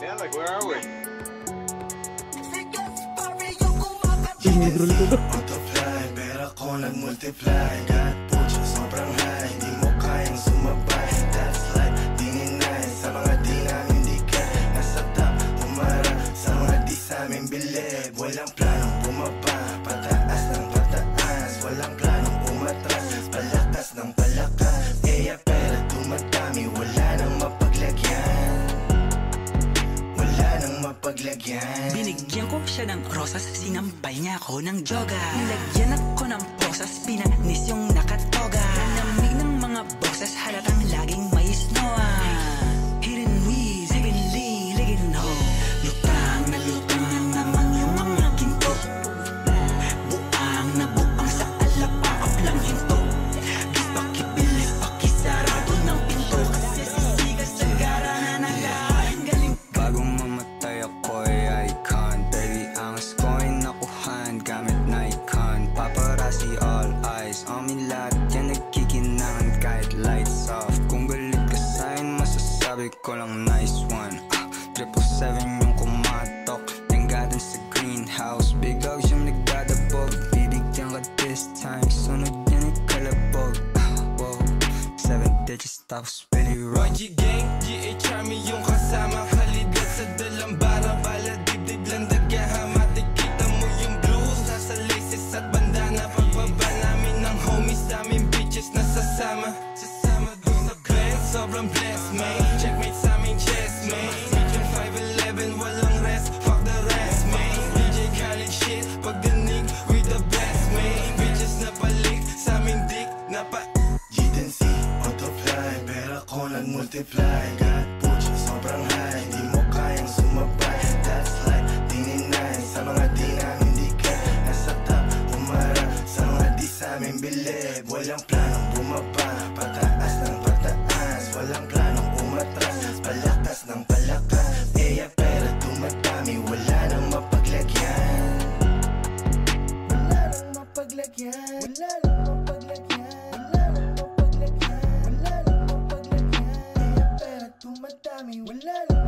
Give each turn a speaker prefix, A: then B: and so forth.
A: man. Like, where are we?
B: Multiply, pera ko nag-multiply. God put you sobrang high, di mo kayang sumabay. That's life, di ninay sa mga di namin dikit. Nasa top, umara sa mga di sa aming bilib. Walang planong bumaba, pataas ng pataas. Walang planong umatras, palakas ng palakas. Eya pera tumatami, wala nang mapaglagyan. Wala nang mapaglagyan.
C: Binigyan ko siya ng rosas, sinampay niya ako ng joga. Nilagyan ako ng posas, pinanis yung nakatoga. Nanamig ng mga boses, halatang laging may snowa. Hidden weeds, heavenly, ligin ho. Lutang na naman yung mga ginto. Buang na buang sa alapaap lang hinto. Di pakibili, pakisarado ng pinto. Kasi sisigas sa gara na nagaling galing.
D: Bagong mamatay ako'y icon. Baby, angas ko'y nakuhan gamit Nikon. Paparazzi all eyes on me, lahat yan nagkikinangan kahit lights off. Kung galit ka sa'kin, masasabi ko lang nice one. 777 yung kumatok, nanggadan sa greenhouse. Big dogs yung nagdadabog, bibigyan ka this time. Sunod yan ay kalabog. Whoa, 7 digits tapos Billy Rock.
B: YG Gang, GH Army yung kasama. Kalidad sa dalambara, bala dibdib lang dagahama. Kita mo yung blues, nasa laces at bandana. Pagbaba namin ng homies, daming bitches na sasama. Sasama doon sa Glen, sobrang blessed, man. Checkmate sa aming chest, man. Region 511, walang rest, fuck the rest, man. DJ Khaled shit, pagdinig, we the best, man. Bitches na palik, sa aming dick, na pa G10C, multiply, pera ko nag-multiply. God put you sobrang high, di mo kayang sumabay. That's life, di ninay sa mga di namin dikit. Nasa top, umara sa mga di sa aming bilib. Walang planong bumaba, pataas ng pataas. Walang planong umatras, palakas ng palakas. Eya pera tumatami, wala nang mapaglagyan. Wala nang mapaglagyan. Wala nang mapaglagyan. Wala nang mapaglagyan. Wala nang mapaglagyan. Eya pera tumatami, wala nang